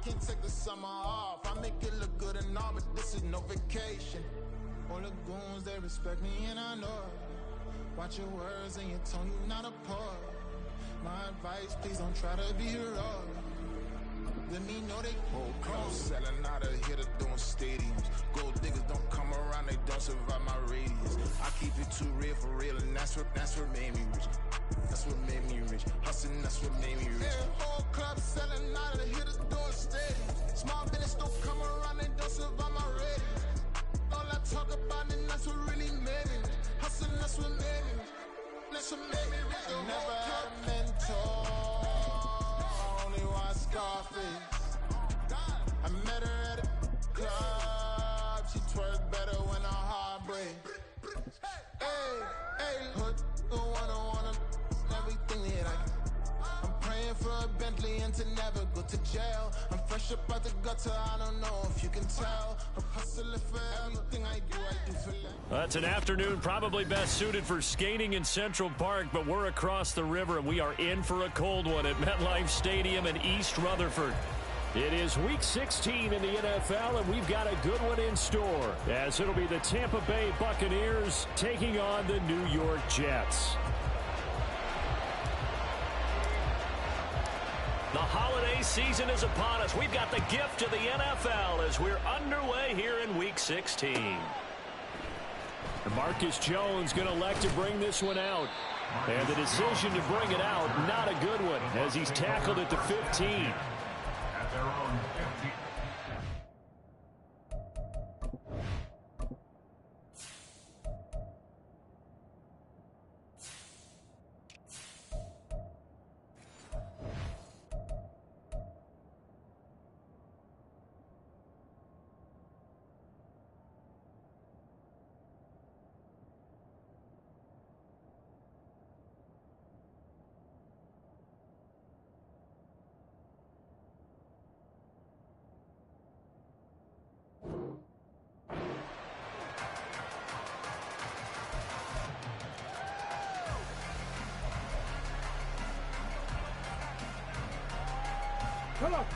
can't take the summer off. I make it look good and all, but this is no vacation. All the goons, they respect me and I know it. Watch your words and your tone, you not a part. My advice, please don't try to be heroic. Let me know they whole crowd selling out of here to doing stadiums. Gold diggers don't come around, they don't survive my radius. I keep it too real for real, and that's what made me rich. That's what made me rich. Hustling, that's what made me rich. Whole club selling out of here to doing stadiums. Small business don't come around, they don't survive my radius. All I talk about, and that's what really made me rich. Hustling, that's what made me rich. That's what made me rich. I never had a mentor. Only one Scarface. I met her at a club. She twerk better when her heart breaks. Hey, hood, the wanna everything that I'm praying for a Bentley and to never go to jail. I'm fresh up out the gutter, I don't know if you can tell. I'm hustling for everything I do for life. That's an afternoon probably best suited for skating in Central Park, but we're across the river and we are in for a cold one at MetLife Stadium in East Rutherford. It is Week 16 in the NFL, and we've got a good one in store, as it'll be the Tampa Bay Buccaneers taking on the New York Jets. The holiday season is upon us. We've got the gift of the NFL as we're underway here in Week 16. And Marcus Jones going to elect to bring this one out. And the decision to bring it out, not a good one, as he's tackled at the 15. At their own 15.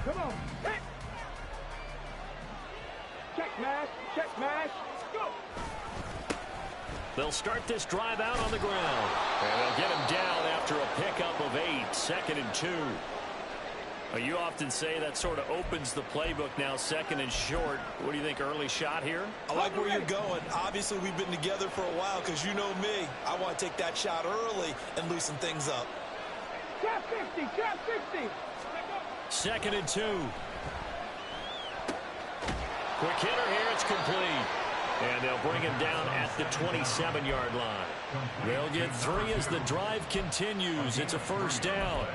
Come on, hit! Check mash, go! They'll start this drive out on the ground. And they'll get him down after a pickup of 8, 2nd and 2. Well, you often say that sort of opens the playbook now, 2nd and short. What do you think, early shot here? I like where you're going. Obviously, we've been together for a while because you know me. I want to take that shot early and loosen things up. Trap 50, trap 50! 2nd and 2. Quick hitter here, it's complete. And they'll bring him down at the 27-yard line. They'll get 3 as the drive continues. It's a first down.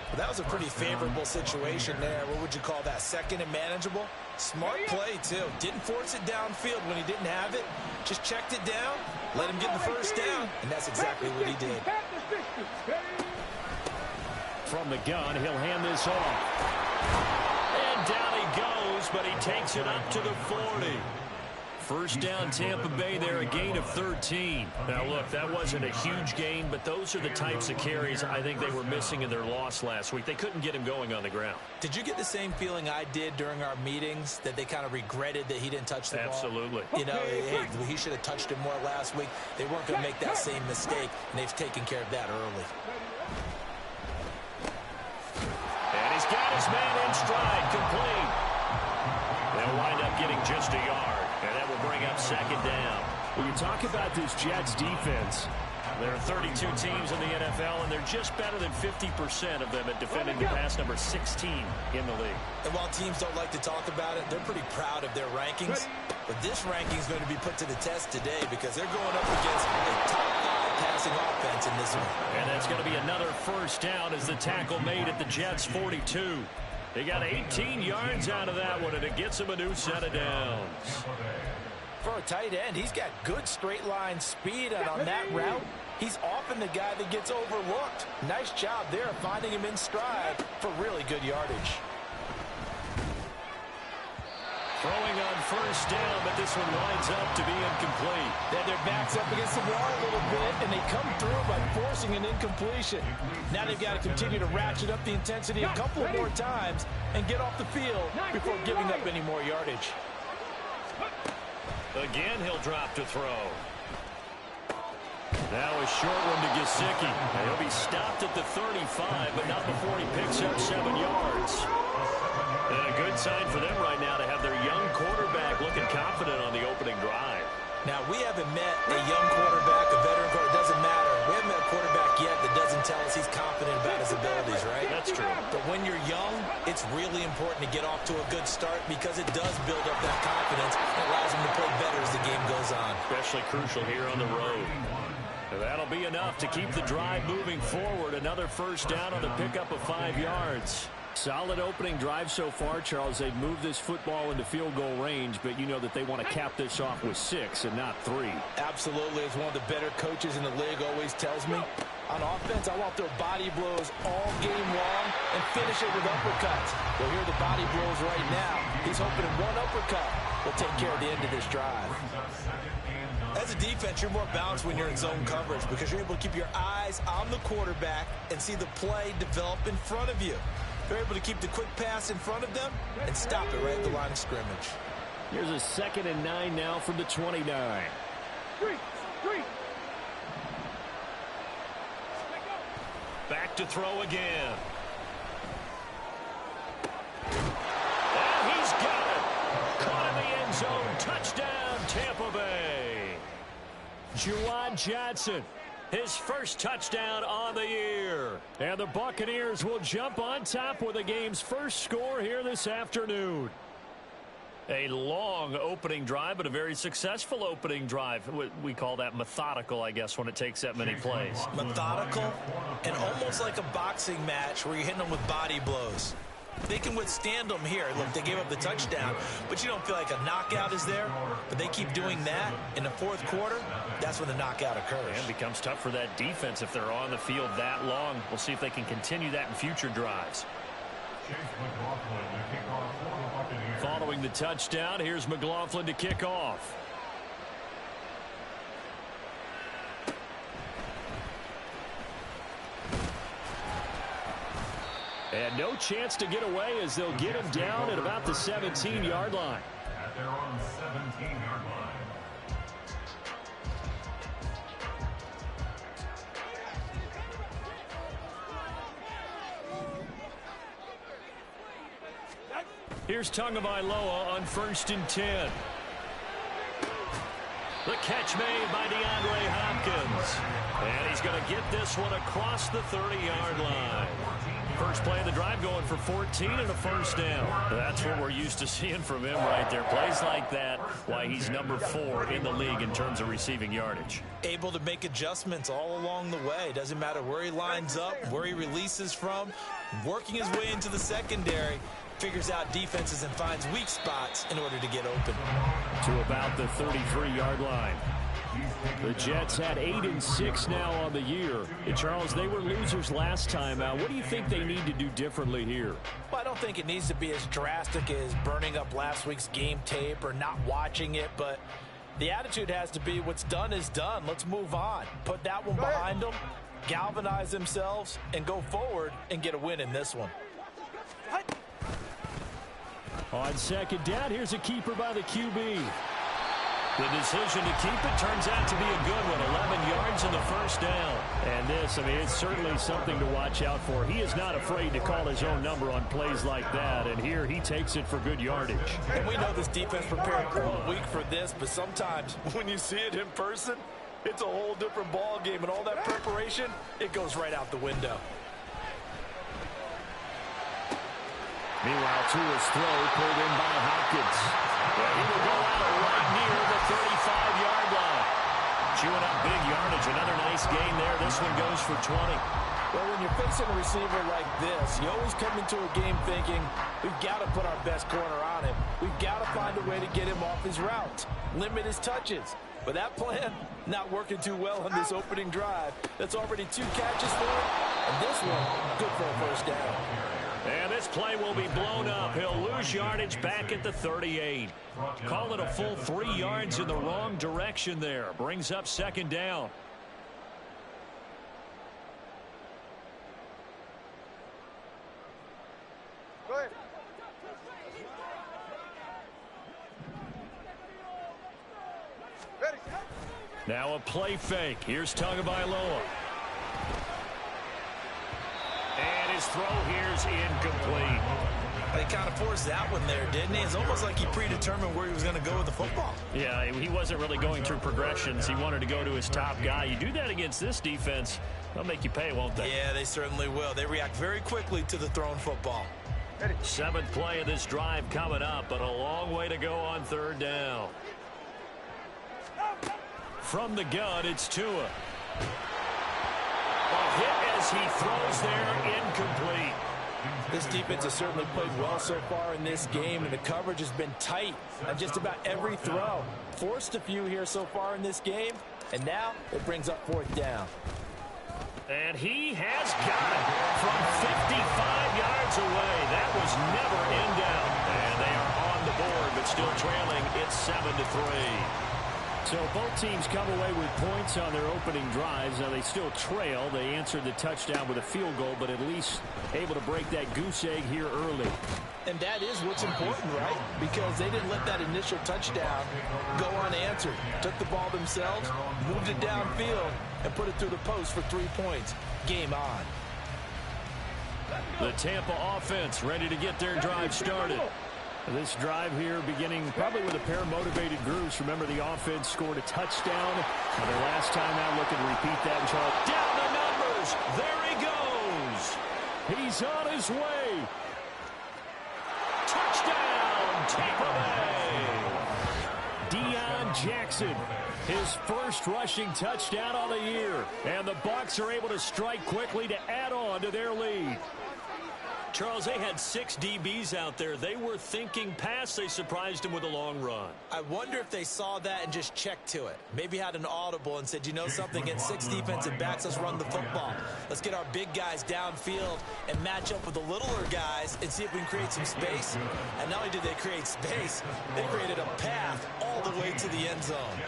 Well, that was a pretty favorable situation there. What would you call that, 2nd and manageable? Smart play, too. Didn't force it downfield when he didn't have it. Just checked it down, let him get the first down, and that's exactly what he did. From the gun, he'll hand this off. And down he goes, but he takes it up to the 40. First down, Tampa Bay there, a gain of 13. Now, look, that wasn't a huge gain, but those are the types of carries I think they were missing in their loss last week. They couldn't get him going on the ground. Did you get the same feeling I did during our meetings, that they kind of regretted that he didn't touch the ball? Absolutely. You know, hey, he should have touched it more last week. They weren't going to make that same mistake, and they've taken care of that early. And he's got his man in stride, complete. They'll wind up getting just a yard. And that will bring up 2nd down. When you talk about this Jets defense, there are 32 teams in the NFL, and they're just better than 50% of them at defending the pass, number 16 in the league. And while teams don't like to talk about it, they're pretty proud of their rankings. But this ranking is going to be put to the test today because they're going up against a top 5 passing offense in this one. And that's going to be another first down as the tackle made at the Jets' 42. They got 18 yards out of that one, and it gets him a new set of downs. For a tight end, he's got good straight line speed, and on that route, he's often the guy that gets overlooked. Nice job there of finding him in stride for really good yardage. Throwing on first down, but this one winds up to be incomplete. Then their back's up against the wall a little bit, and they come through by forcing an incompletion. Now they've got to continue to ratchet up the intensity a couple of more times and get off the field before giving up any more yardage. Again, he'll drop to throw. Now a short one to Gesicki. He'll be stopped at the 35, but not before he picks up 7 yards. And a good sign for them right now to have their young quarterback looking confident on the opening drive. Now, we haven't met a young quarterback, a veteran quarterback. It doesn't matter. We haven't met a quarterback yet that doesn't tell us he's confident about his abilities, right? That's true. But when you're young, it's really important to get off to a good start because it does build up that confidence and allows him to play better as the game goes on. Especially crucial here on the road. And that'll be enough to keep the drive moving forward. Another first down on the pickup of 5 yards. Solid opening drive so far, Charles. They've moved this football into field goal range, but you know that they want to cap this off with 6 and not 3. Absolutely. As one of the better coaches in the league always tells me, on offense, I want their body blows all game long and finish it with uppercuts. Well, here are the body blows right now. He's hoping in one uppercut will take care of the end of this drive. As a defense, you're more balanced when you're in zone coverage because you're able to keep your eyes on the quarterback and see the play develop in front of you. They're able to keep the quick pass in front of them and stop it right at the line of scrimmage. Here's a 2nd and 9 now from the 29. Back to throw again. And he's got it. Caught in the end zone. Touchdown, Tampa Bay. Juwan Johnson, his first touchdown on the year. And the Buccaneers will jump on top with the game's first score here this afternoon. A long opening drive, but a very successful opening drive. We call that methodical, I guess, when it takes that many plays. Methodical and almost like a boxing match where you're hitting them with body blows. They can withstand them here. Look, they gave up the touchdown, but you don't feel like a knockout is there. But they keep doing that in the 4th quarter. That's when the knockout occurs. And it becomes tough for that defense if they're on the field that long. We'll see if they can continue that in future drives. Following the touchdown, here's McLaughlin to kick off. And no chance to get away as they'll get him down at about the 17-yard line. At their own 17-yard line. Here's Tagovailoa on 1st and 10. The catch made by DeAndre Hopkins. And he's going to get this one across the 30-yard line. First play of the drive going for 14 and a first down. That's what we're used to seeing from him right there. Plays like that, why he's number 4 in the league in terms of receiving yardage. Able to make adjustments all along the way. Doesn't matter where he lines up, where he releases from. Working his way into the secondary. Figures out defenses and finds weak spots in order to get open. To about the 33-yard line. The Jets had 8-6 now on the year. And Charles, they were losers last time out. What do you think they need to do differently here? Well, I don't think it needs to be as drastic as burning up last week's game tape or not watching it, but the attitude has to be what's done is done. Let's move on. Put that one behind them, galvanize themselves, and go forward and get a win in this one. On 2nd down, here's a keeper by the QB. The decision to keep it turns out to be a good one. 11 yards in the first down. And this, I mean, it's certainly something to watch out for. He is not afraid to call his own number on plays like that. And here he takes it for good yardage. And we know this defense prepared all week for this, but sometimes when you see it in person, it's a whole different ball game. And all that preparation, it goes right out the window. Meanwhile, Tua's throw pulled in by Hopkins. Well, he will go out right near the 35-yard line. Chewing up big yardage. Another nice gain there. This one goes for 20. Well, when you're facing a receiver like this, you always come into a game thinking, we've got to put our best corner on him. We've got to find a way to get him off his route, limit his touches. But that plan, not working too well on this opening drive. That's already 2 catches for him, and this one, good for a first down. And this play will be blown up. He'll lose lose yardage back at the 38. Call it a full 3 yards in the wrong direction there. Brings up second down. Go ahead. Ready. Now a play fake. Here's Tagovailoa. And his throw here's incomplete. He kind of forced that one there, didn't he? It's almost like he predetermined where he was going to go with the football. Yeah, he wasn't really going through progressions. He wanted to go to his top guy. You do that against this defense, they'll make you pay, won't they? Yeah, they certainly will. They react very quickly to the thrown football. Seventh play of this drive coming up, but a long way to go on third down. From the gun, it's Tua. A hit as he throws there, incomplete. This defense has certainly played well so far in this game, and the coverage has been tight on just about every throw. Forced a few here so far in this game, and now it brings up fourth down. And he has got it from 55 yards away. That was never in doubt. And they are on the board, but still trailing. It's 7-3. So both teams come away with points on their opening drives. Now they still trail. They answered the touchdown with a field goal, but at least able to break that goose egg here early. And that is what's important, right? Because they didn't let that initial touchdown go unanswered. Took the ball themselves, moved it downfield, and put it through the post for 3 points. Game on. The Tampa offense ready to get their drive started. This drive here beginning probably with a pair of motivated groups. Remember, the offense scored a touchdown. And their last time out, looking to repeat that. And down the numbers. There he goes. He's on his way. Touchdown, Tampa Bay. Deion Jackson, his first rushing touchdown on the year. And the Bucks are able to strike quickly to add on to their lead. Charles, they had 6 DBs out there. They were thinking pass. They surprised him with a long run. I wonder if they saw that and just checked to it. Maybe had an audible and said, you know something, against 6 defensive backs, let's run the football. Let's get our big guys downfield and match up with the littler guys and see if we can create some space. And not only did they create space, they created a path all the way to the end zone.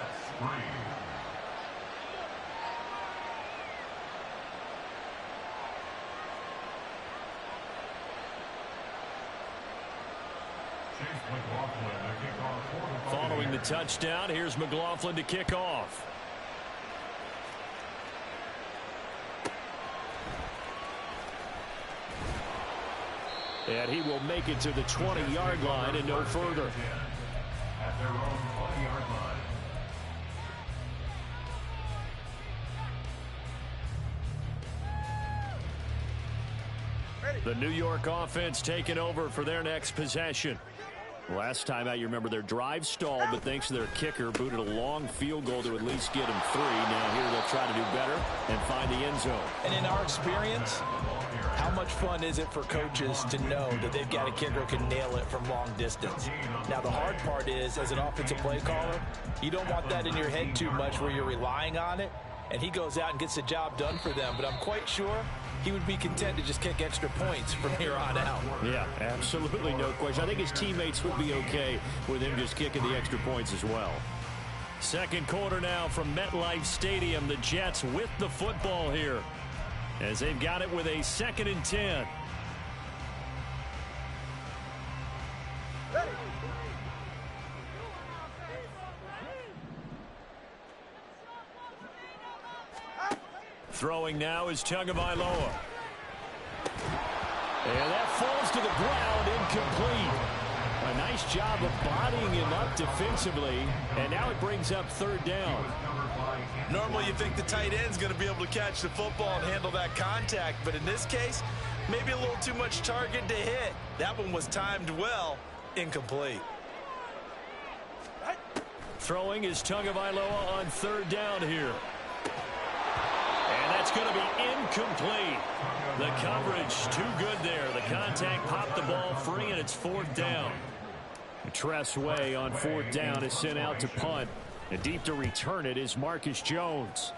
Following the touchdown, here's McLaughlin to kick off. And he will make it to the 20-yard line and no further. At their own 20-yard line. The New York offense taking over for their next possession. Last time out, you remember their drive stalled, but thanks to their kicker, booted a long field goal to at least get them 3. Now here they'll try to do better and find the end zone. And in our experience, how much fun is it for coaches to know that they've got a kicker who can nail it from long distance? Now, the hard part is, as an offensive play caller, you don't want that in your head too much where you're relying on it, and he goes out and gets the job done for them. But I'm quite sure he would be content to just kick extra points from here on out. Yeah, absolutely, no question. I think his teammates would be okay with him just kicking the extra points as well. Second quarter now from MetLife Stadium. The Jets with the football here as they've got it with a 2nd and 10. Throwing now is Tagovailoa. And that falls to the ground, incomplete. A nice job of bodying him up defensively, and now it brings up 3rd down. Normally you think the tight end's going to be able to catch the football and handle that contact, but in this case, maybe a little too much target to hit. That one was timed well, incomplete. Throwing is Tagovailoa on 3rd down here. And that's going to be incomplete. The coverage too good there. The contact popped the ball free, and it's 4th down. Tress Way on 4th down is sent out to punt. And deep to return it is Marcus Jones.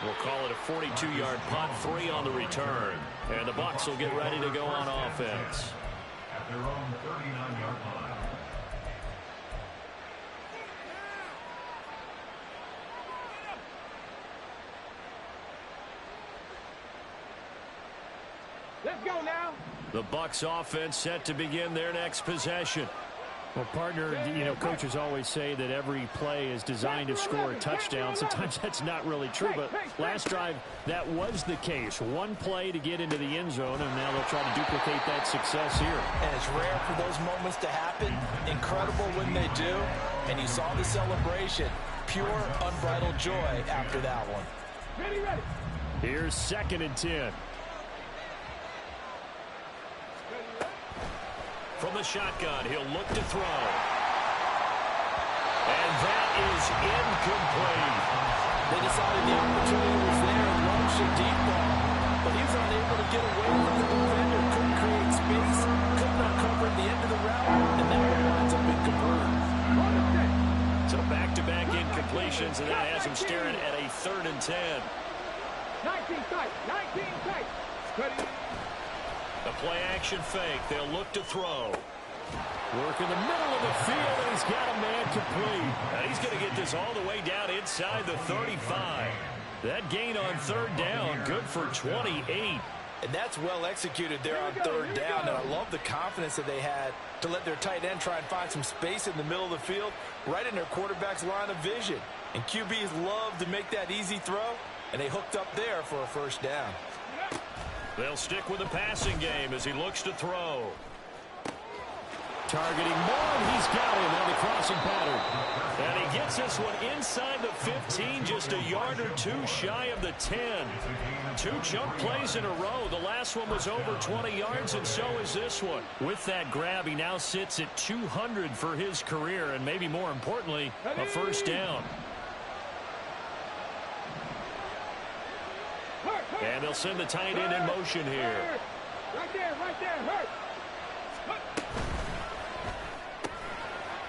We'll call it a 42-yard punt, 3 on the return. And the Bucks will get ready to go on offense. At their own 39-yard line. Let's go now. The Bucks offense set to begin their next possession. Well, partner, you know, coaches always say that every play is designed to score a touchdown. Sometimes that's not really true, but last drive, that was the case. One play to get into the end zone, and now they'll try to duplicate that success here. And it's rare for those moments to happen. Incredible when they do. And you saw the celebration. Pure, unbridled joy after that one. Ready, ready. Here's 2nd and 10. From the shotgun, he'll look to throw. And that is incomplete. They decided the opportunity was there and launched a deep ball. But he was unable to get away from the defender. Couldn't create space. Could not cover the end of the route. And now it winds up incomplete. So back-to-back incompletions, and that has him staring at a 3rd and 10. 19 tight. 19 tight. Ready. A play-action fake. They'll look to throw. Work in the middle of the field, and he's got a man complete. Now he's going to get this all the way down inside the 35. That gain on 3rd down, good for 28. And that's well executed there on 3rd down. And I love the confidence that they had to let their tight end try and find some space in the middle of the field, right in their quarterback's line of vision. And QBs love to make that easy throw, and they hooked up there for a 1st down. They'll stick with the passing game as he looks to throw. Targeting Moore, and he's got him on the crossing pattern. And he gets this one inside the 15, just a yard or 2 shy of the 10. 2 chunk plays in a row. The last one was over 20 yards, and so is this one. With that grab, he now sits at 200 for his career, and maybe more importantly, a 1st down. And they'll send the tight end in motion here. Right there, hurt.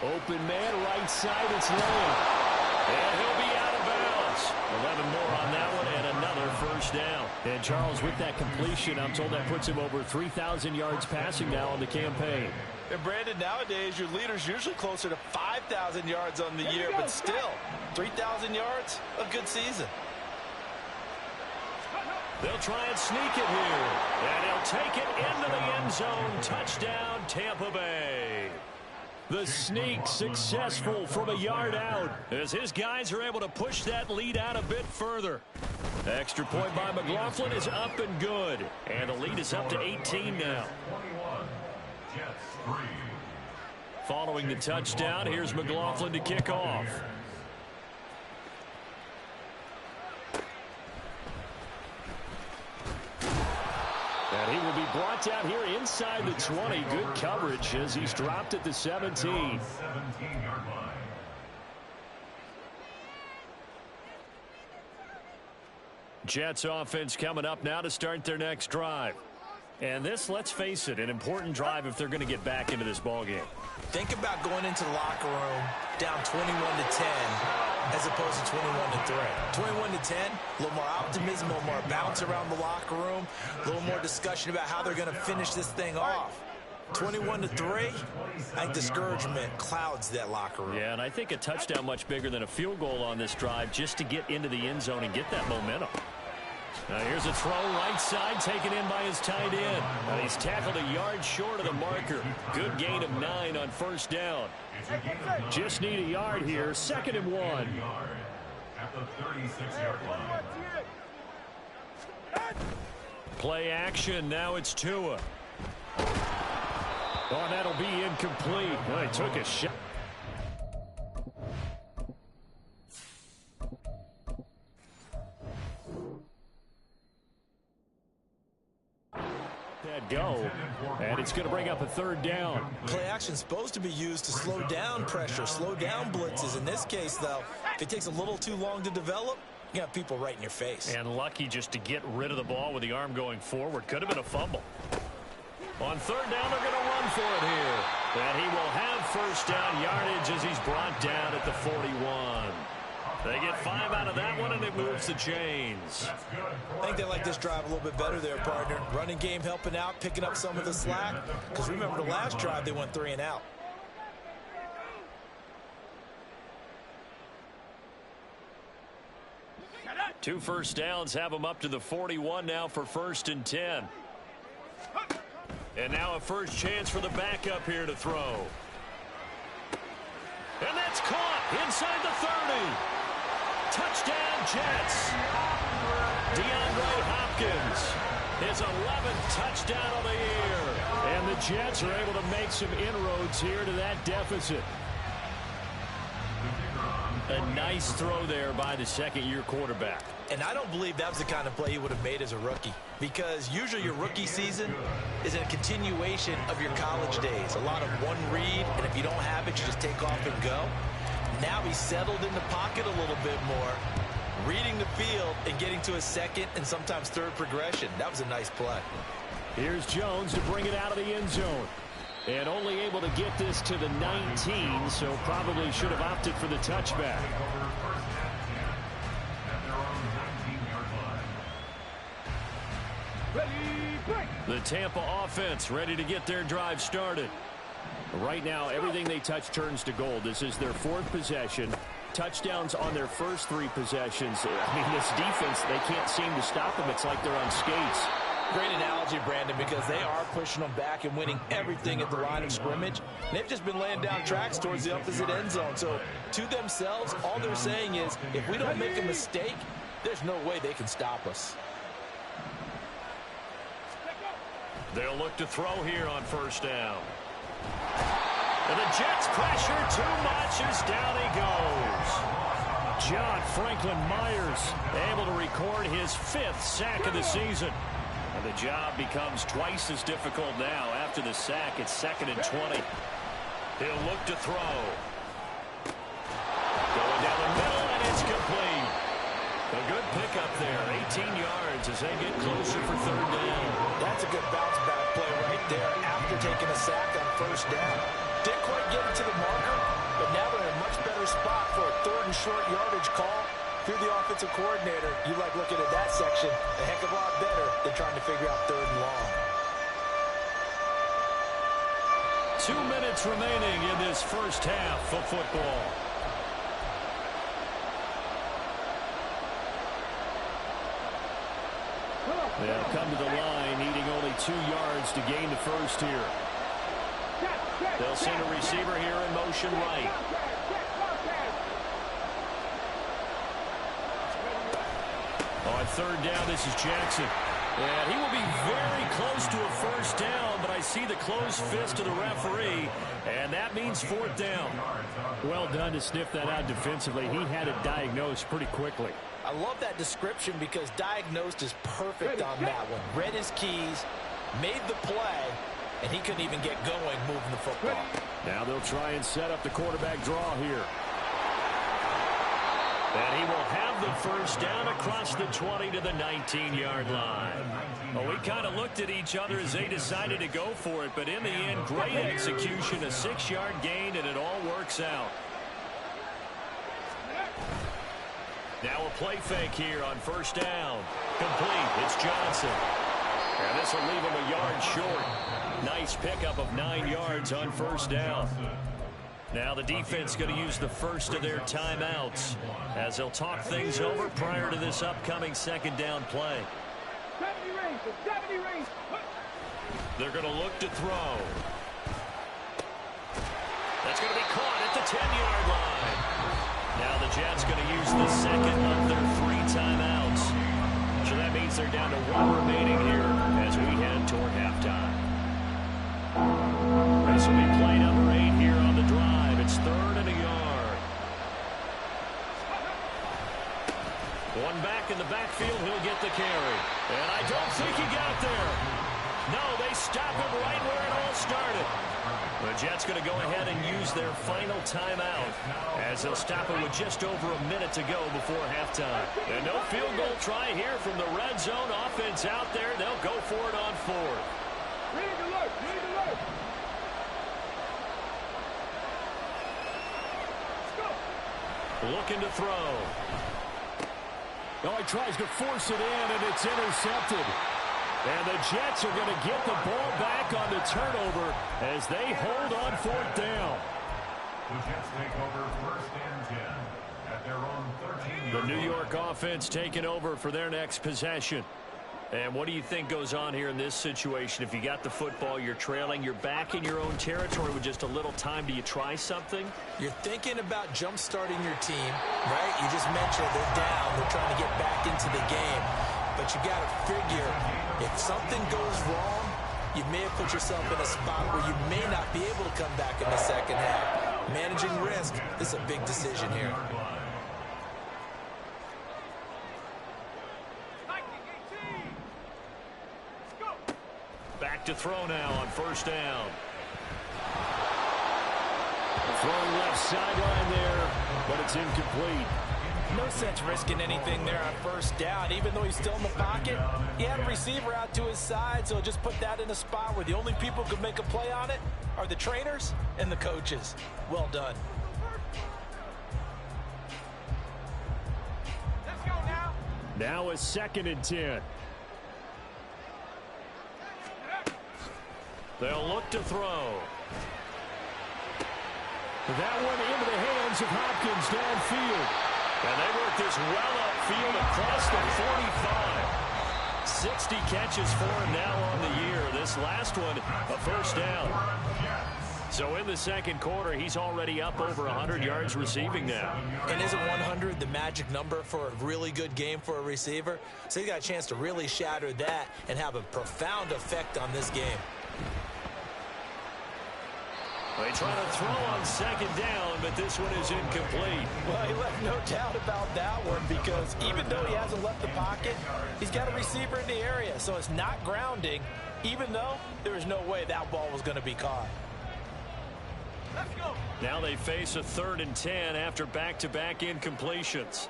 Open man, right side, it's Lane. And he'll be out of bounds. 11 more on that one, and another 1st down. And Charles, with that completion, I'm told that puts him over 3,000 yards passing now on the campaign. And Brandon, nowadays your leader's usually closer to 5,000 yards on the year, but still, 3,000 yards, a good season. They'll try and sneak it here. And he'll take it into the end zone. Touchdown, Tampa Bay. The sneak successful from a yard out as his guys are able to push that lead out a bit further. Extra point by McLaughlin is up and good. And the lead is up to 18 now. 21, Jets 3. Following the touchdown, here's McLaughlin to kick off. And he will be brought down here inside the 20. Good coverage as he's dropped at the 17. 17-yard line. Jets offense coming up now to start their next drive. And this, let's face it, an important drive if they're going to get back into this ballgame. Think about going into the locker room down 21-10 as opposed to 21-3. 21-10, a little more optimism, a little more bounce around the locker room, a little more discussion about how they're going to finish this thing off. 21-3, I think discouragement clouds that locker room. Yeah, and I think a touchdown much bigger than a field goal on this drive just to get into the end zone and get that momentum. Now here's a throw right side taken in by his tight end. He's tackled a yard short of the marker. Good gain of 9 on 1st down. Just need a yard here. 2nd and 1. At the 36-yard line. Play action. Now it's Tua. Oh, that'll be incomplete. Well, he took a shot. Go, and it's going to bring up a 3rd down. Play action supposed to be used to slow down pressure, slow down blitzes. In this case, though, if it takes a little too long to develop, you got people right in your face. And lucky just to get rid of the ball with the arm going forward. Could have been a fumble. On 3rd down, they're going to run for it here. And he will have 1st down yardage as he's brought down at the 41. They get 5 out of that one, and it moves the chains. I think they like this drive a little bit better there, partner. Running game helping out, picking up some of the slack. Because remember, the last drive, they went 3 and out. Two first downs have them up to the 41 now for 1st and 10. And now a first chance for the backup here to throw. And that's caught inside the 30. Touchdown, Jets. DeAndre Hopkins, his 11th touchdown of the year. And the Jets are able to make some inroads here to that deficit. A nice throw there by the second-year quarterback. And I don't believe that was the kind of play he would have made as a rookie. Because usually your rookie season is a continuation of your college days. A lot of one read, and if you don't have it, you just take off and go. Now he's settled in the pocket a little bit more, reading the field and getting to a second and sometimes third progression. That was a nice play. Here's Jones to bring it out of the end zone. And only able to get this to the 19, so probably should have opted for the touchback. The Tampa offense ready to get their drive started. Right now, everything they touch turns to gold. This is their 4th possession. Touchdowns on their first 3 possessions. I mean, this defense, they can't seem to stop them. It's like they're on skates. Great analogy, Brandon, because they are pushing them back and winning everything at the line of scrimmage. They've just been laying down tracks towards the opposite end zone. So, to themselves, all they're saying is, if we don't make a mistake, there's no way they can stop us. They'll look to throw here on first down. And the Jets pressure too much as down he goes. John Franklin Myers able to record his 5th sack of the season. And the job becomes twice as difficult now after the sack. It's 2nd and 20. He'll look to throw. Going down the middle, and it's complete. A good pickup there, 18 yards as they get closer for 3rd down. That's a good bounce-back play right there after taking a sack on first down. Didn't quite get it to the marker, but now they're in a much better spot for a 3rd and short yardage call. If you're the offensive coordinator, you like looking at that section a heck of a lot better than trying to figure out 3rd and long. 2 minutes remaining in this first half of football. They'll come to the line, needing only 2 yards to gain the first here. They'll send a receiver here in motion right. On 3rd down, this is Jackson. And he will be very close to a first down, but I see the closed fist of the referee, and that means 4th down. Well done to sniff that out defensively. He had it diagnosed pretty quickly. I love that description because diagnosed is perfect on that one. Read his keys, made the play, and he couldn't even get going moving the football. Now they'll try and set up the quarterback draw here. And he will have the first down across the 20 to the 19-yard line. Well, we kind of looked at each other as they decided to go for it, but in the end, great execution, a 6-yard gain, and it all works out. Now a play fake here on first down. Complete. It's Johnson. And this will leave him a yard short. Nice pickup of 9 yards on first down. Now the defense going to use the first of their timeouts as they'll talk things over prior to this upcoming 2nd down play. 70 range. They're going to look to throw. That's going to be caught at the 10-yard line. Now the Jets going to use the 2nd of their 3 timeouts. So that means they're down to 1 remaining here as we head toward halftime. This will be play number 8 here on the drive. It's 3rd and a yard. One back in the backfield, he'll get the carry. And I don't think he got there. No, they stop him right where it all started. The Jets going to go ahead and use their final timeout as they'll stop it with just over a minute to go before halftime. And no field goal try here from the red zone offense out there. They'll go for it on 4th. Read the look. Read the look. Looking to throw. Oh, he tries to force it in, and it's intercepted. And the Jets are going to get the ball back on the turnover as they hold on 4th down. The Jets take over 1st and 10 at their own 13-yard line. The New York offense taking over for their next possession. And what do you think goes on here in this situation? If you got the football, you're trailing, you're back in your own territory with just a little time. Do you try something? You're thinking about jump-starting your team, right? You just mentioned they're down. They're trying to get back into the game. But you got to figure, if something goes wrong, you may have put yourself in a spot where you may not be able to come back in the second half. Managing risk, this is a big decision here. Back to throw now on 1st down. Throwing left sideline there, but it's incomplete. No sense risking anything there on 1st down. Even though he's still in the pocket, he had a receiver out to his side, so just put that in a spot where the only people who can make a play on it are the trainers and the coaches. Well done. Let's go now. Now a 2nd and 10. They'll look to throw. That one into the hands of Hopkins downfield. And they work this well upfield across the 45. 60 catches for him now on the year. This last one, a 1st down. So in the 2nd quarter, he's already up over 100 yards receiving now. And isn't 100 the magic number for a really good game for a receiver? So he's got a chance to really shatter that and have a profound effect on this game. They try to throw on 2nd down, but this one is incomplete. Well, he left no doubt about that one because even though he hasn't left the pocket, he's got a receiver in the area. So it's not grounding, even though there is no way that ball was going to be caught. Let's go. Now they face a 3rd and 10 after back-to-back incompletions.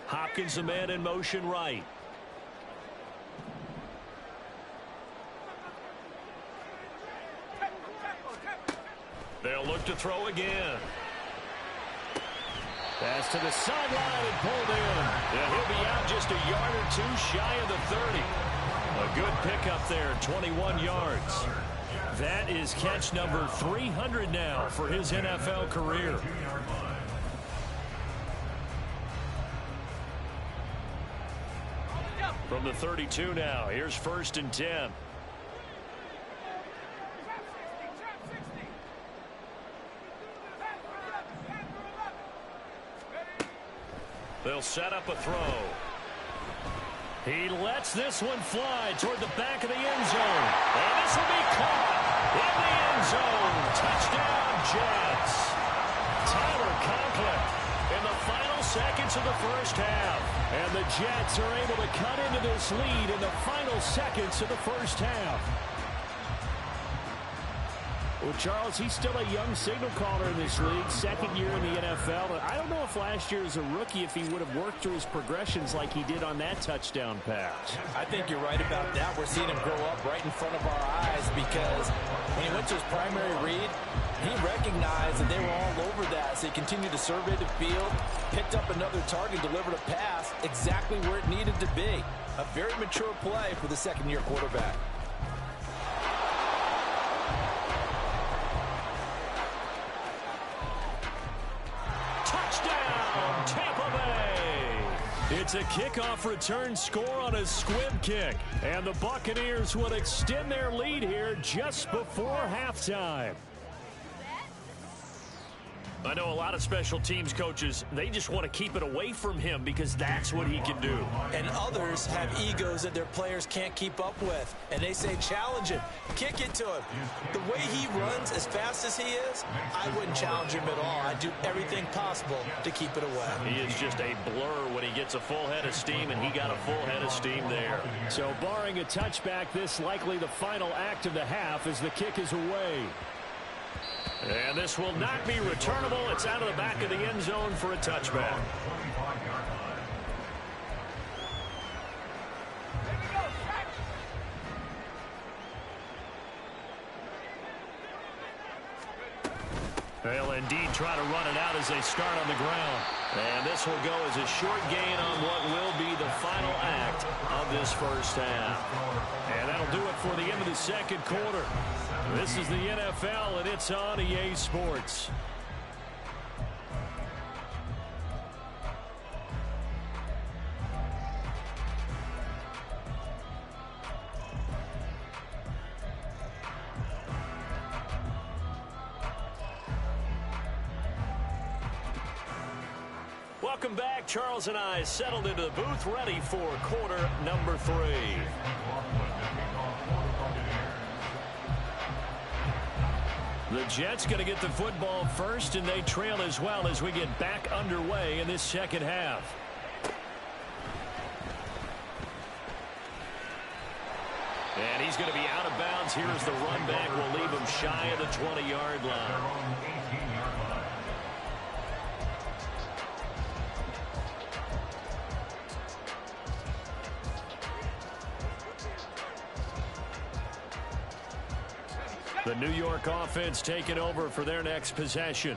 Hopkins, the man in motion right. They'll look to throw again. Pass to the sideline and pulled in. Yeah, he'll be out just a yard or 2 shy of the 30. A good pickup there, 21 yards. That is catch number 300 now for his NFL career. From the 32 now, here's 1st and 10. They'll set up a throw. He lets this one fly toward the back of the end zone. And this will be caught in the end zone. Touchdown, Jets. Tyler Conklin in the final seconds of the 1st half. And the Jets are able to cut into this lead in the final seconds of the 1st half. Well, Charles, he's still a young signal caller in this league, 2nd year in the NFL. I don't know if last year as a rookie, if he would have worked through his progressions like he did on that touchdown pass. I think you're right about that. We're seeing him grow up right in front of our eyes because when he went to his primary read, he recognized that they were all over that. So he continued to survey the field, picked up another target, delivered a pass exactly where it needed to be. A very mature play for the 2nd-year quarterback. It's a kickoff return score on a squib kick. And the Buccaneers will extend their lead here just before halftime. I know a lot of special teams coaches, they just want to keep it away from him because that's what he can do. And others have egos that their players can't keep up with. And they say, challenge him, kick it to him. The way he runs as fast as he is, I wouldn't challenge him at all. I'd do everything possible to keep it away. He is just a blur when he gets a full head of steam, and he got a full head of steam there. So barring a touchback, this likely the final act of the half as the kick is away. And this will not be returnable. It's out of the back of the end zone for a touchback. They'll indeed try to run it out as they start on the ground. And this will go as a short gain on what will be the final act of this first half. And that'll do it for the end of the second quarter. This is the NFL, and it's on EA Sports. Welcome back. Charles and I settled into the booth, ready for quarter number 3. The Jets going to get the football first, and they trail as well as we get back underway in this second half. And he's going to be out of bounds. Here's the run back. Will leave him shy of the 20-yard line. The New York offense taking over for their next possession.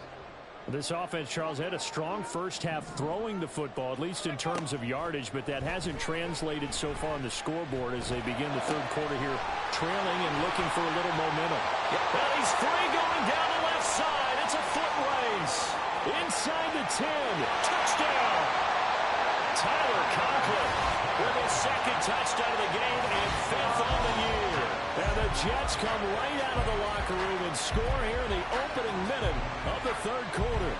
This offense, Charles, had a strong first half throwing the football, at least in terms of yardage, but that hasn't translated so far on the scoreboard as they begin the third quarter here, trailing and looking for a little momentum. Well, he's free going down the left side. It's a foot race. Inside the 10. Touchdown. Tyler Conklin with his second touchdown of the game and 5th on the year. And the Jets come right out of the locker room and score here in the opening minute of the third quarter.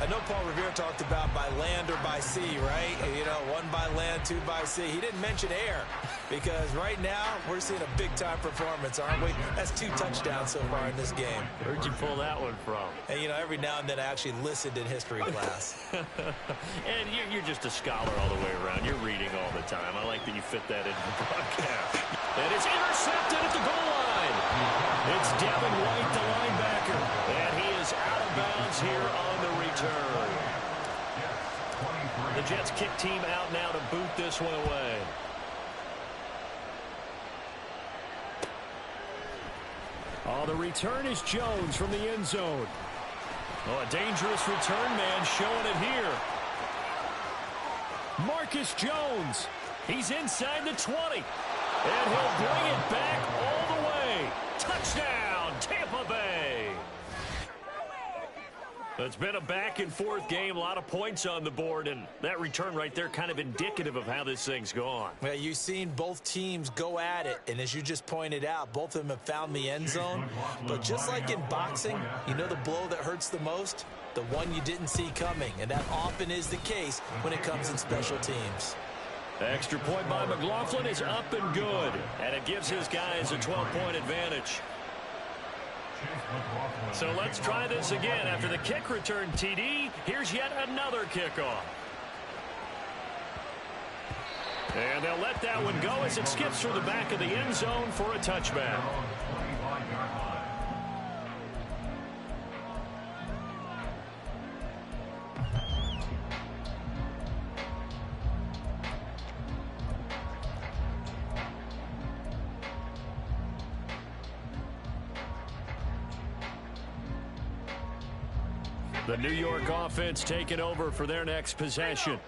I know Paul Revere talked about by land or by sea, right? You know, 1 by land, 2 by sea. He didn't mention air because right now we're seeing a big-time performance, aren't we? That's 2 touchdowns so far in this game. Where'd you pull that one from? And, you know, every now and then I actually listened in history class. And you're just a scholar all the way around. You're reading all the time. I like that you fit that into the broadcast. And it's intercepted at the goal line. It's Devin White, the linebacker. And he is out of bounds here on the return. The Jets kick team out now to boot this one away. Oh, the return is Jones from the end zone. Oh, a dangerous return man showing it here. Marcus Jones. He's inside the 20. And he'll bring it back all the way. Touchdown, Tampa Bay. It's been a back-and-forth game, a lot of points on the board, and that return right there kind of indicative of how this thing's gone. Well, you've seen both teams go at it, and as you just pointed out, both of them have found the end zone. But just like in boxing, you know the blow that hurts the most? The one you didn't see coming, and that often is the case when it comes in special teams. Extra point by McLaughlin is up and good, and it gives his guys a 12-point advantage. So let's try this again. After the kick return TD, here's yet another kickoff. And they'll let that one go as it skips through the back of the end zone for a touchback. The New York offense taking over for their next possession.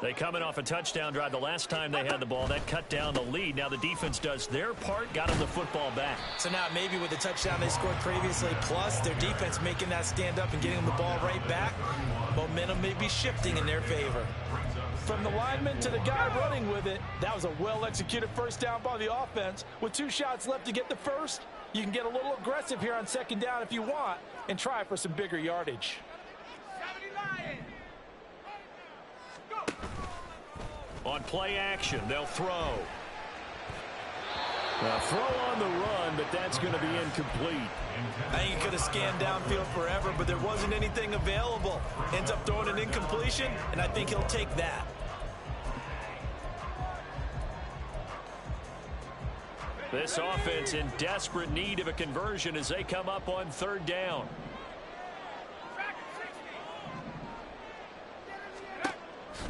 They coming off a touchdown drive the last time they had the ball. That cut down the lead. Now the defense does their part, got them the football back. So now maybe with the touchdown they scored previously, plus their defense making that stand up and getting them the ball right back, momentum may be shifting in their favor. From the lineman to the guy running with it, that was a well-executed first down by the offense. With 2 shots left to get the first, you can get a little aggressive here on second down if you want and try for some bigger yardage. On play action, they'll throw. A throw on the run, but that's going to be incomplete. I think he could have scanned downfield forever, but there wasn't anything available. Ends up throwing an incompletion, and I think he'll take that. This offense in desperate need of a conversion as they come up on third down.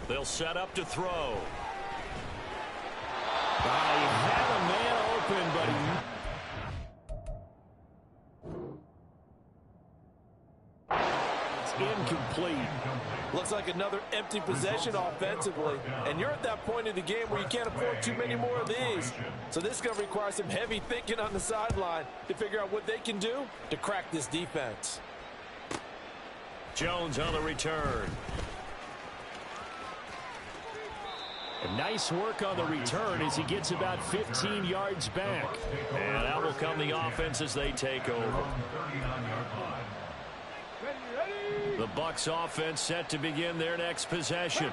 They'll set up to throw. He had a man open, but incomplete. Looks like another empty possession offensively. And you're at that point in the game where you can't afford too many more of these. So this is going to require some heavy thinking on the sideline to figure out what they can do to crack this defense. Jones on the return. And nice work on the return as he gets about 15 yards back. And out will come the offense as they take over. The Bucks offense set to begin their next possession.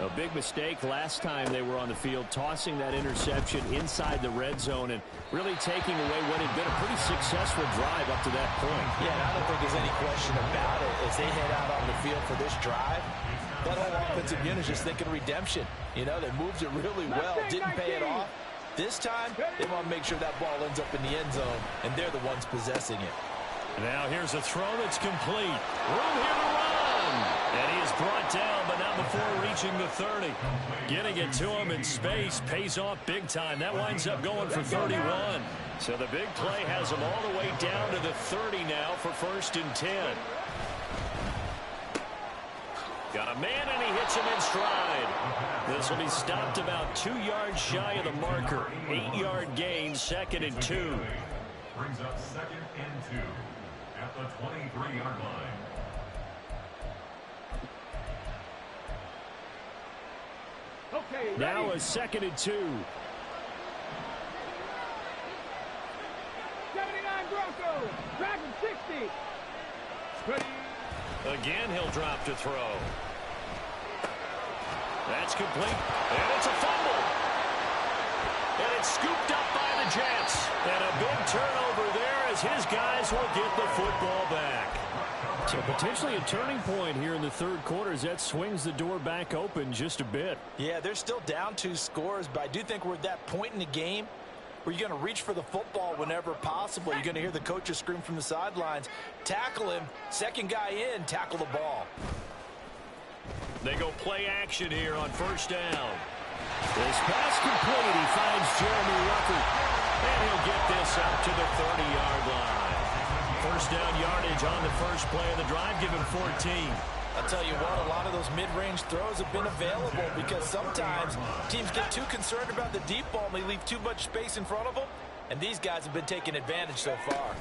A big mistake last time they were on the field, tossing that interception inside the red zone and really taking away what had been a pretty successful drive up to that point. Yeah, and I don't think there's any question about it. As they head out on the field for this drive, that whole offensive unit is just thinking redemption. You know, they moved it really well, didn't pay it off. This time, they want to make sure that ball ends up in the end zone, and they're the ones possessing it. Now here's a throw that's complete. Room here to run. And he is brought down, but not before reaching the 30. Getting it to him in space pays off big time. That winds up going for 31. So the big play has him all the way down to the 30 now for 1st and 10. Got a man, and he hits him in stride. This will be stopped about 2 yards shy of the marker. 8-yard gain, 2nd and 2. Brings up 2nd and 2 at the 23-yard line. Okay, Now a 2nd and 2. 79 Broncos, Dragon 60. Ready. Again, he'll drop to throw. That's complete, and it's a fumble. And it's scooped up by the Jets. And a big turnover there as his guys will get the football back. So potentially a turning point here in the 3rd quarter as that swings the door back open just a bit. Yeah, they're still down 2 scores, but I do think we're at that point in the game where you're going to reach for the football whenever possible. You're going to hear the coaches scream from the sidelines, tackle him, 2nd guy in, tackle the ball. They go play action here on 1st down. This pass complete. He finds Jeremy Ruckert. And he'll get this up to the 30-yard line. 1st down yardage on the first play of the drive. Give him 14. I'll tell you what, a lot of those mid-range throws have been available because sometimes teams get too concerned about the deep ball and they leave too much space in front of them, and these guys have been taking advantage so far.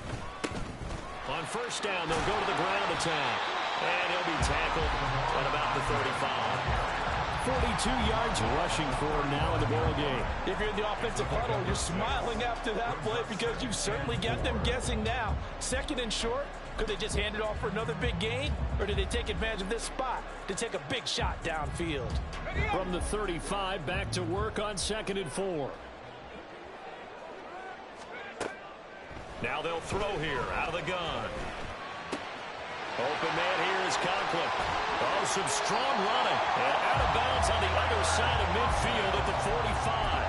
On 1st down, they'll go to the ground attack. And he'll be tackled at about the 35. 42 yards rushing for him now in the ball game. If you're in the offensive huddle, you're smiling after that play because you've certainly got them guessing now. 2nd and short, could they just hand it off for another big gain? Or did they take advantage of this spot to take a big shot downfield? From the 35, back to work on 2nd and 4. Now they'll throw here out of the gun. Open man here is Conklin. Oh, some strong running. And out of bounds on the other side of midfield at the 45.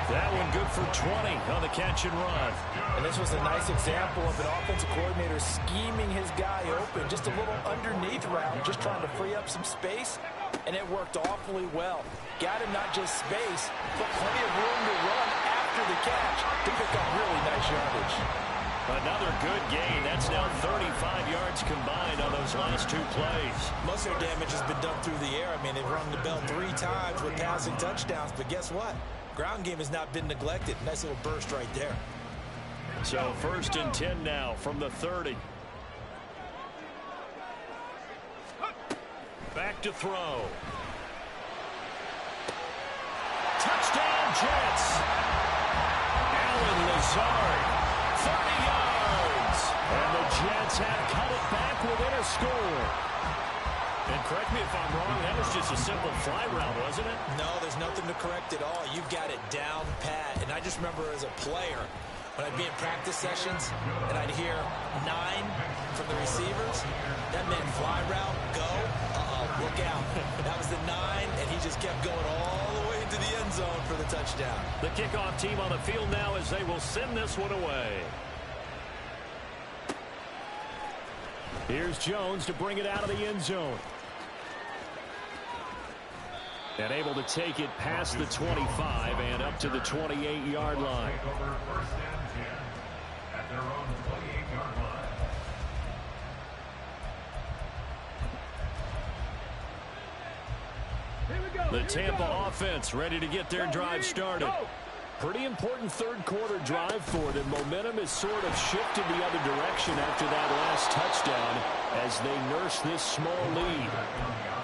That one good for 20 on the catch and run. And this was a nice example of an offensive coordinator scheming his guy open. Just a little underneath route, just trying to free up some space. And it worked awfully well. Got him not just space, but plenty of room to run after the catch to pick up really nice yardage. Another good gain. That's now 35 yards combined on those last 2 plays. Most of their damage has been done through the air. I mean, they've rung the bell 3 times with passing touchdowns, but guess what? Ground game has not been neglected. Nice little burst right there. So 1st and 10 now from the 30. Back to throw. Touchdown Jets. Alan Lazard. 30 yards. And the Jets have cut it back within a score. And correct me if I'm wrong, that was just a simple fly route, wasn't it? No, there's nothing to correct at all. You've got it down pat. And I just remember as a player, when I'd be in practice sessions and I'd hear 9 from the receivers, that meant fly route, go, look out. That was the 9, and he just kept going all the way into the end zone for the touchdown. The kickoff team on the field now as they will send this one away. Here's Jones to bring it out of the end zone. And able to take it past the 25 and up to the 28-yard line. Over 1st and 10 at their own 28-yard line. The Tampa offense ready to get their drive started. Pretty important third quarter drive for them. Momentum has sort of shifted the other direction after that last touchdown as they nurse this small lead.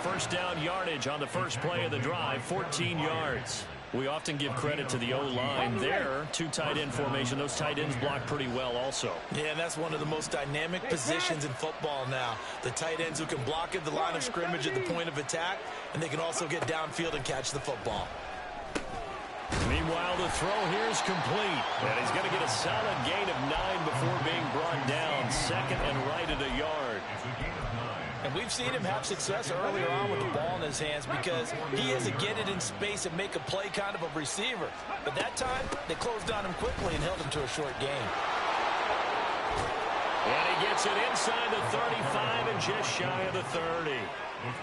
First down yardage on the first play of the drive, 14 yards. We often give credit to the O-line there. Two tight end formation. Those tight ends block pretty well also. Yeah, and that's one of the most dynamic positions in football now. The tight ends who can block at the line of scrimmage at the point of attack, and they can also get downfield and catch the football. Meanwhile, the throw here is complete. And he's going to get a solid gain of 9 before being brought down. Second and right at a yard. And we've seen him have success earlier on with the ball in his hands because he has to get it in space and make a play kind of a receiver. But that time, they closed on him quickly and held him to a short gain. And he gets it inside the 35 and just shy of the 30.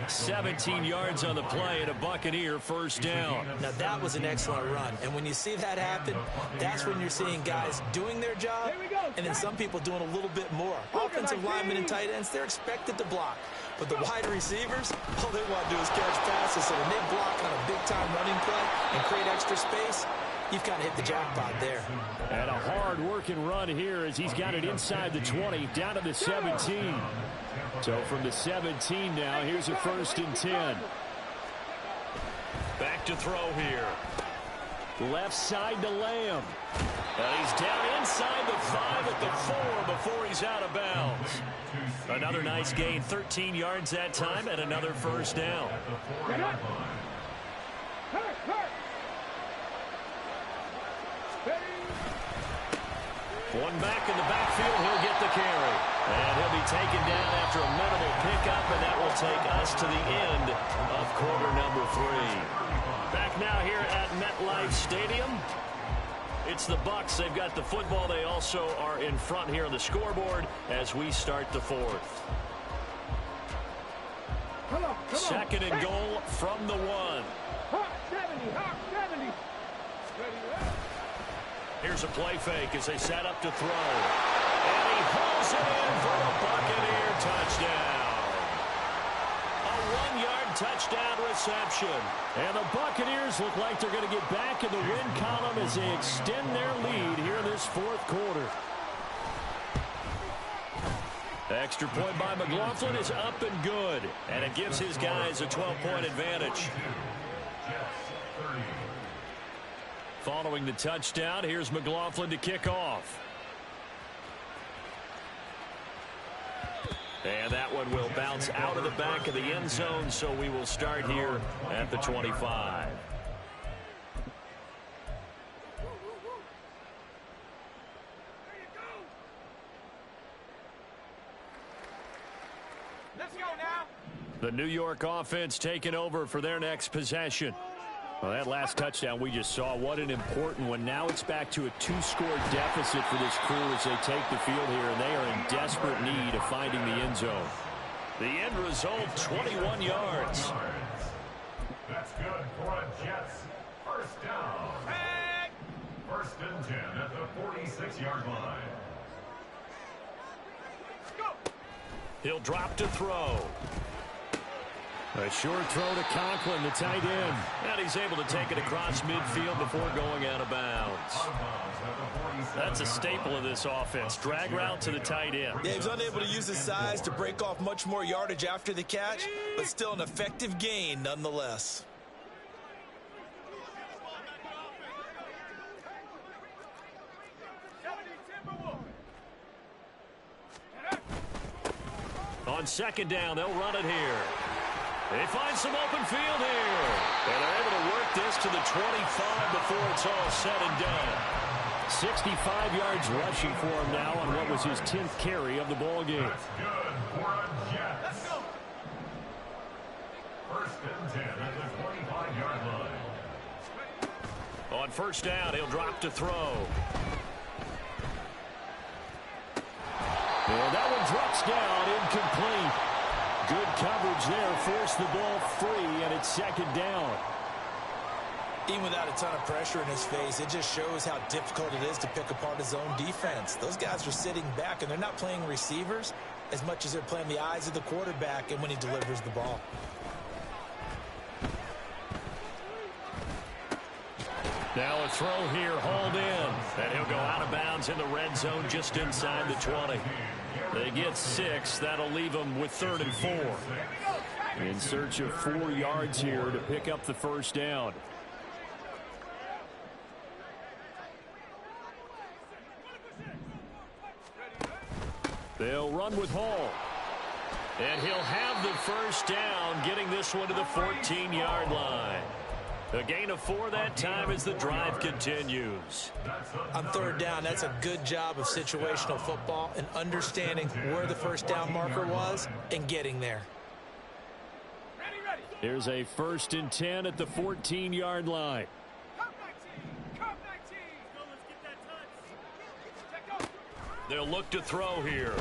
17 yards on the play and a Buccaneer first down. Now that was an excellent run, and when you see that happen, that's when you're seeing guys doing their job and then some people doing a little bit more. Offensive linemen and tight ends, they're expected to block, but the wide receivers, all they want to do is catch passes. So when they block on a big-time running play and create extra space, you've kind of hit the jackpot there. And a hard-working run here as he's got it inside the 20, down to the 17. So from the 17 now, here's a 1st and 10. Back to throw here. Left side to Lamb. And he's down inside the 5 at the 4 before he's out of bounds. Another nice gain, 13 yards that time, and another first down. One back in the backfield, he'll get the carry. And he'll be taken down after a minimal pickup, and that will take us to the end of quarter number 3. Back now here at MetLife Stadium. It's the Bucks. They've got the football. They also are in front here on the scoreboard as we start the 4th. Second and goal from the 1. Hawk 70. Here's a play fake as they set up to throw. And he hauls it in for a Buccaneer touchdown. A 1-yard touchdown reception. And the Buccaneers look like they're going to get back in the win column as they extend their lead here in this 4th quarter. Extra point by McLaughlin is up and good. And it gives his guys a 12-point advantage. Following the touchdown, here's McLaughlin to kick off. And that one will bounce out of the back of the end zone, so we will start here at the 25. Let's go now. The New York offense taking over for their next possession. Well, that last touchdown we just saw, what an important one. Now it's back to a 2-score deficit for this crew as they take the field here, and they are in desperate need of finding the end zone. The end result, 21 yards. That's good for a Jets first down. First and 10 at the 46-yard line. He'll drop to throw. A short throw to Conklin, the tight end. And he's able to take it across midfield before going out of bounds. That's a staple of this offense. Drag route to the tight end. Yeah, he's unable to use his size to break off much more yardage after the catch, but still an effective gain nonetheless. On second down, they'll run it here. They find some open field here. And they're able to work this to the 25 before it's all said and done. 65 yards rushing for him now on what was his 10th carry of the ball game. That's good for a Jets. Let's go. First and 10 at the 25-yard line. On first down, he'll drop to throw. And that one drops down, incomplete. Good coverage there, forced the ball free, and it's second down. Even without a ton of pressure in his face, it just shows how difficult it is to pick apart his own defense. Those guys are sitting back, and they're not playing receivers as much as they're playing the eyes of the quarterback and when he delivers the ball. Now a throw here, hauled in. And he'll go out of bounds in the red zone just inside the 20. They get 6. That'll leave them with 3rd and 4. In search of 4 yards here to pick up the first down. They'll run with Hall. And he'll have the first down, getting this one to the 14-yard line. A gain of 4 that time as the drive continues. On 3rd down, that's a good job of situational football and understanding where the first down marker was and getting there. Here's a 1st and 10 at the 14-yard line. They'll look to throw here.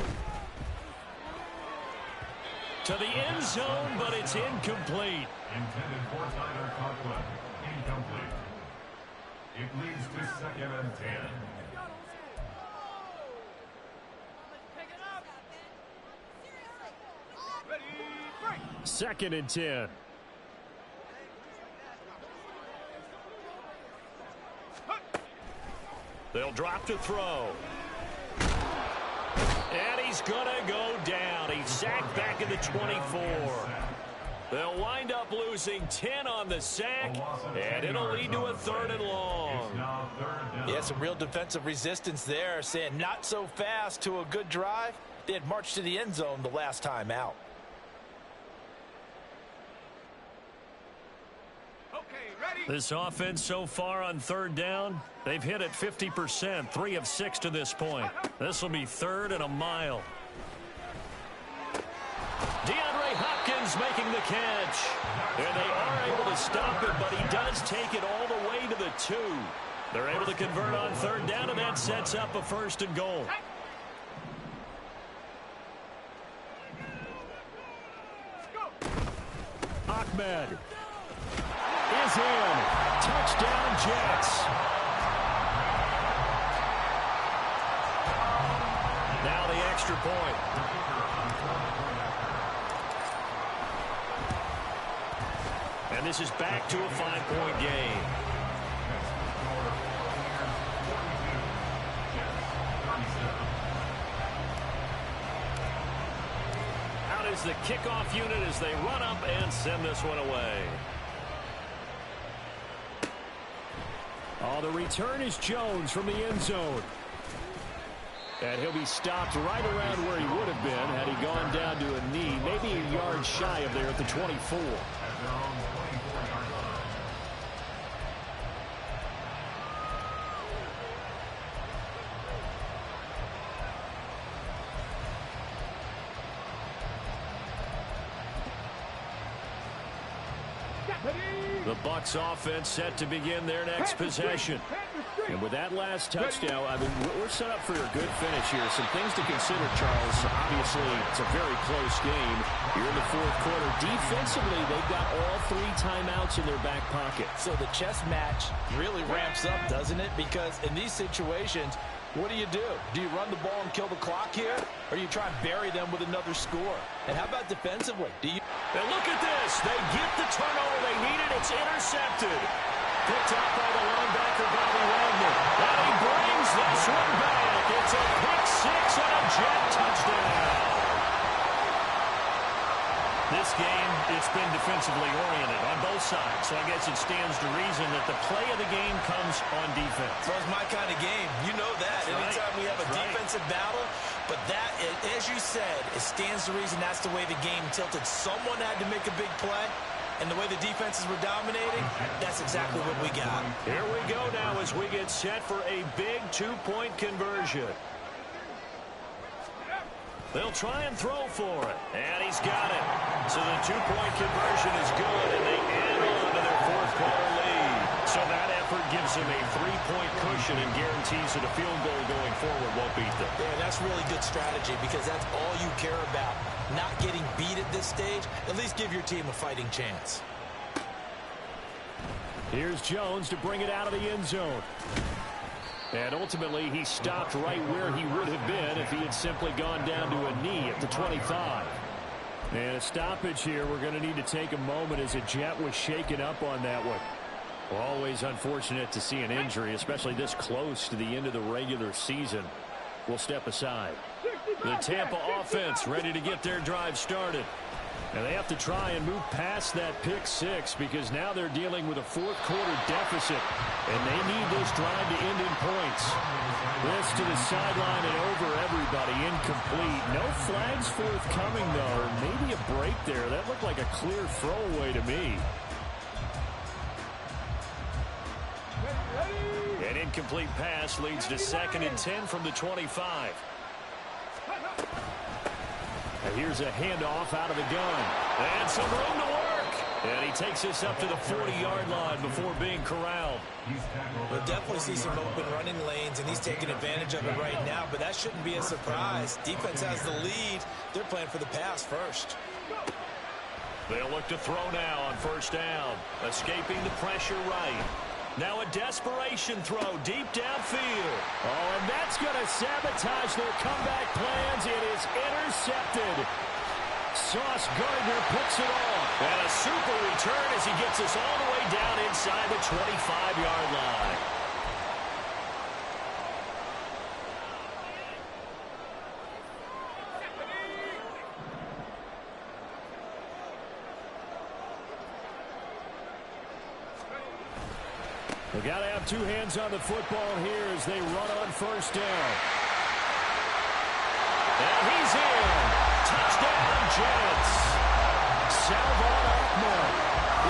To the end zone, but it's incomplete. Intended for Tyler Conklin. Incomplete. It leads to 2nd and 10. 2nd and 10. They'll drop to throw. And he's going to go down. He's sacked back in the 24. They'll wind up losing 10 on the sack, and it'll lead to a 3rd and long. Yeah, some real defensive resistance there, saying not so fast to a good drive. They had marched to the end zone the last time out. This offense so far on 3rd down, they've hit it 50%, 3 of 6 to this point. This will be 3rd and a mile. DeAndre Hopkins making the catch. And they are able to stop it, but he does take it all the way to the 2. They're able to convert on 3rd down, and that sets up a 1st and goal. Ahmed is in. Touchdown, Jets. Now the extra point. And this is back to a 5-point game. Out is the kickoff unit as they run up and send this one away. Oh, the return is Jones from the end zone. And he'll be stopped right around where he would have been had he gone down to a knee, maybe a yard shy of there at the 24. The Bucks offense set to begin their next possession. And with that last touchdown, I mean, we're set up for a good finish here. Some things to consider, Charles. Obviously, it's a very close game. You're in the 4th quarter. Defensively, they've got all 3 timeouts in their back pocket. So the chess match really ramps up, doesn't it? Because in these situations, what do? Do you run the ball and kill the clock here? Or do you try and bury them with another score? And how about defensively? And look at this. They get the turnover they needed. It's intercepted. Picked up by the linebacker, Bobby Wagner. And he brings this one back. It's a pick 6 and a Jet touchdown. This game, it's been defensively oriented on both sides. So I guess it stands to reason that the play of the game comes on defense. Well, it's my kind of game. You know that. That's Anytime right. we have a defensive battle. But that, as you said, it stands to reason that's the way the game tilted. Someone had to make a big play. And the way the defenses were dominating, that's exactly what we got. Here we go now as we get set for a big 2-point conversion. They'll try and throw for it. And he's got it. So the 2-point conversion is good, and they add on to their 4th quarter lead. So that effort gives them a 3-point cushion and guarantees that a field goal going forward won't beat them. Yeah, that's really good strategy because that's all you care about. Not getting beat at this stage. At least give your team a fighting chance. Here's Jones to bring it out of the end zone. And ultimately, he stopped right where he would have been if he had simply gone down to a knee at the 25. And a stoppage here. We're going to need to take a moment as a Jet was shaken up on that one. Well, always unfortunate to see an injury, especially this close to the end of the regular season. We'll step aside. The Tampa offense ready to get their drive started. And they have to try and move past that pick six because now they're dealing with a fourth-quarter deficit. And they need this drive to end in points. This to the sideline and over everybody. Incomplete. No flags forthcoming, though. Maybe a break there. That looked like a clear throwaway to me. An incomplete pass leads to 2nd and 10 from the 25. And here's a handoff out of the gun. And some room to work. And he takes this up to the 40-yard line before being corralled. We'll definitely see some open running lanes, and he's taking advantage of it right now, but that shouldn't be a surprise. Defense has the lead. They're playing for the pass first. They'll look to throw now on 1st down. Escaping the pressure right. Now a desperation throw deep downfield. Oh, and that's going to sabotage their comeback plans. It is intercepted. Sauce Gardner picks it off. And a super return as he gets us all the way down inside the 25-yard line. They got to have two hands on the football here as they run on 1st down. And he's in. Touchdown, Jets. Salvon Ahmed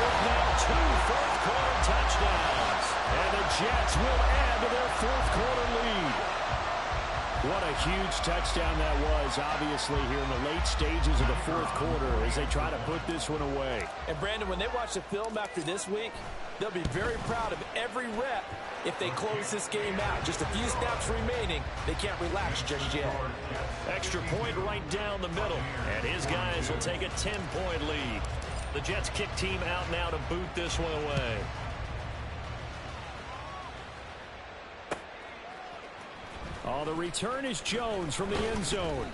with now 2 fourth-quarter touchdowns. And the Jets will add to their fourth-quarter lead. What a huge touchdown that was, obviously, here in the late stages of the fourth quarter as they try to put this one away. And, Brandon, when they watch the film after this week, they'll be very proud of every rep if they close this game out. Just a few snaps remaining. They can't relax just yet. Extra point right down the middle. And his guys will take a 10-point lead. The Jets kick team out now to boot this one away. Oh, the return is Jones from the end zone.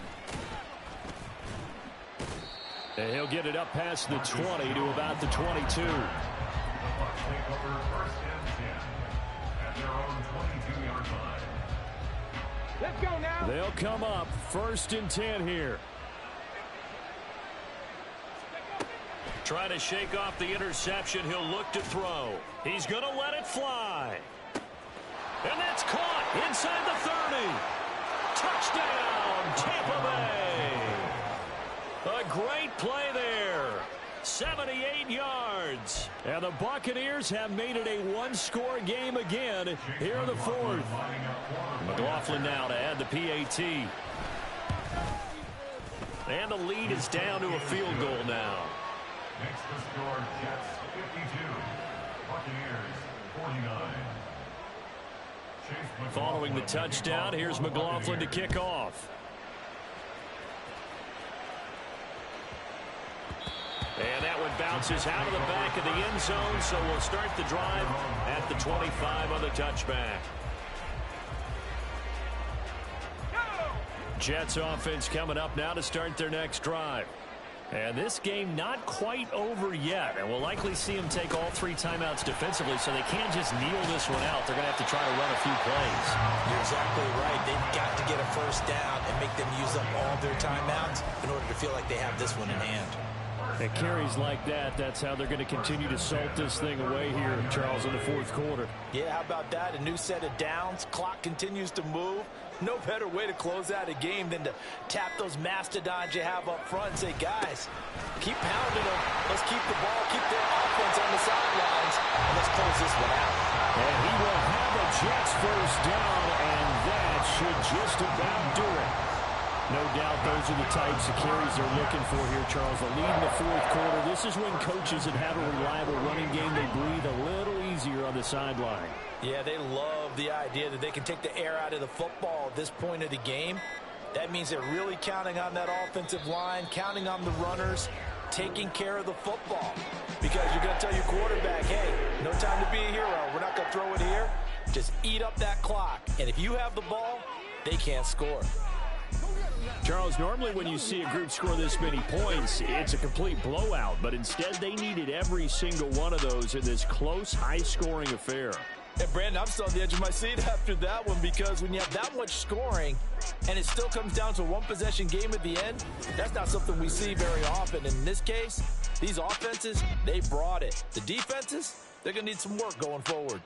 And he'll get it up past the 20 to about the 22. Take over 1st and 10 at their own 22-yard line. Let's go now. They'll come up 1st and 10 here. Trying to shake off the interception. He'll look to throw. He's going to let it fly. And that's caught inside the 30. Touchdown, Tampa Bay. A great play there. 78 yards. And the Buccaneers have made it a one-score game again here in the fourth. McLaughlin now to add the PAT. And the lead is down to a field goal now. Makes the score Jets 52, Buccaneers 49. Following the touchdown, here's McLaughlin to kick off. And that one bounces out of the back of the end zone, so we'll start the drive at the 25 on the touchback. Jets offense coming up now to start their next drive. And this game not quite over yet, and we'll likely see them take all 3 timeouts defensively, so they can't just kneel this one out. They're going to have to try to run a few plays. You're exactly right. They've got to get a 1st down and make them use up all their timeouts in order to feel like they have this one in hand. And carries like that, that's how they're going to continue to salt this thing away here, Charles, in the fourth quarter. Yeah, how about that? A new set of downs. Clock continues to move. No better way to close out a game than to tap those mastodons you have up front and say, guys, keep pounding them. Let's keep the ball, keep their offense on the sidelines, and let's close this one out. And he will have a Jets 1st down, and that should just about do it. No doubt those are the types of carries they're looking for here, Charles. The lead in the fourth quarter. This is when coaches that have a reliable running game, they breathe a little easier on the sideline. Yeah, they love the idea that they can take the air out of the football at this point of the game. That means they're really counting on that offensive line, counting on the runners, taking care of the football. Because you're going to tell your quarterback, hey, no time to be a hero. We're not going to throw it here. Just eat up that clock. And if you have the ball, they can't score. Charles, normally when you see a group score this many points, it's a complete blowout. But instead, they needed every single one of those in this close, high-scoring affair. Yeah, Brandon, I'm still on the edge of my seat after that one, because when you have that much scoring and it still comes down to a one-possession game at the end, that's not something we see very often. And in this case, these offenses, they brought it. The defenses, they're going to need some work going forward.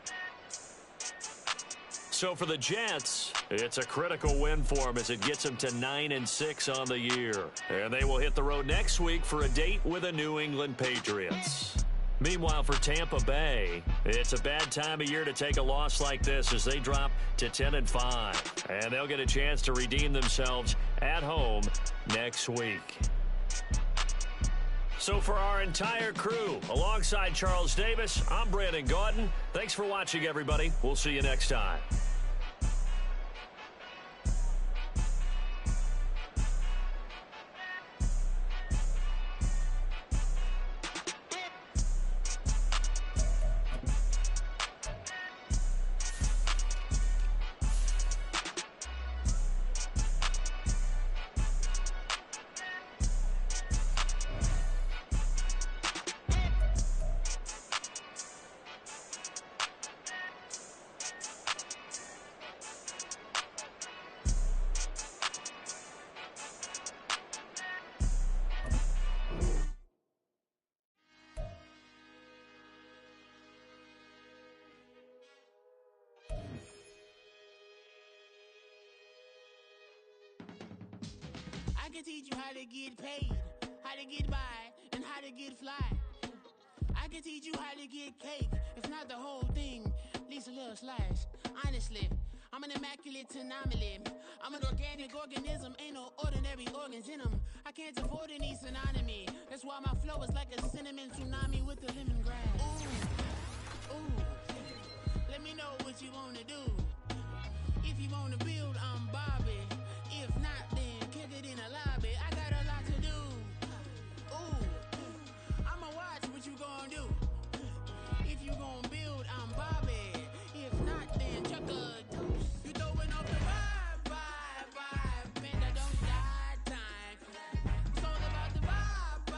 So for the Jets, it's a critical win for them as it gets them to 9-6 on the year. And they will hit the road next week for a date with the New England Patriots. Meanwhile, for Tampa Bay, it's a bad time of year to take a loss like this as they drop to 10-5. And they'll get a chance to redeem themselves at home next week. So for our entire crew, alongside Charles Davis, I'm Brandon Gaudin. Thanks for watching, everybody. We'll see you next time. I can teach you how to get paid, how to get by, and how to get fly. I can teach you how to get cake, if not the whole thing, at least a little slice. Honestly, I'm an immaculate anomaly. I'm an organic organism, ain't no ordinary organs in them. I can't afford any synonymy. That's why my flow is like a cinnamon tsunami with the lemongrass. Ooh, ooh. Let me know what you wanna do. If you wanna build, I'm Bobby. If not, then kick it in the lobby. I got a lot to do. Ooh, I'ma watch what you gonna do. If you gonna build, I'm Bobby. If not, then chuck a deuce. You throwing off the vibe. Man, I don't die time. It's all about the vibe.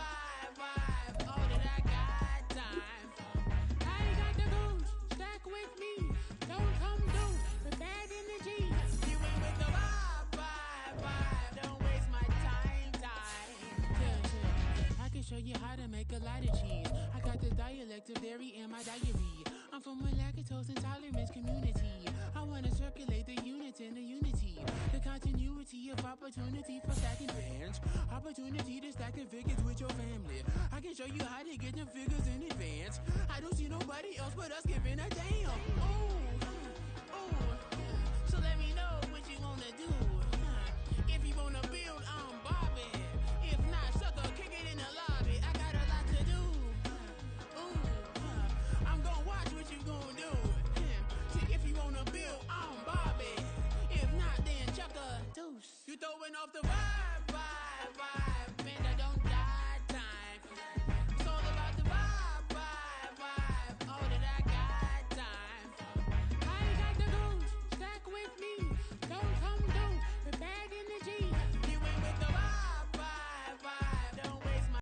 All that I got time. I ain't got the goons. Stack with me. Don't come through with bad energy. You ain't with the vibe. Don't waste my time. I can show you how to make a lot of cheese. I got the dialect of dairy in my diary. I'm from a lactose intolerance community. I wanna circulate the units in the unity. The continuity of opportunity for stacking bands. Opportunity to stack the figures with your family. I can show you how to get the figures in advance. I don't see nobody else but us giving a damn. Ooh. So let me know what you wanna do. If you wanna build, I'm Bobby. If not, sucker, kick it in the lobby. I got a lot to do. Ooh, I'm gonna watch what you gonna do. See, if you wanna build, I'm Bobby. If not, then chuck a deuce. You throwing off the vibe.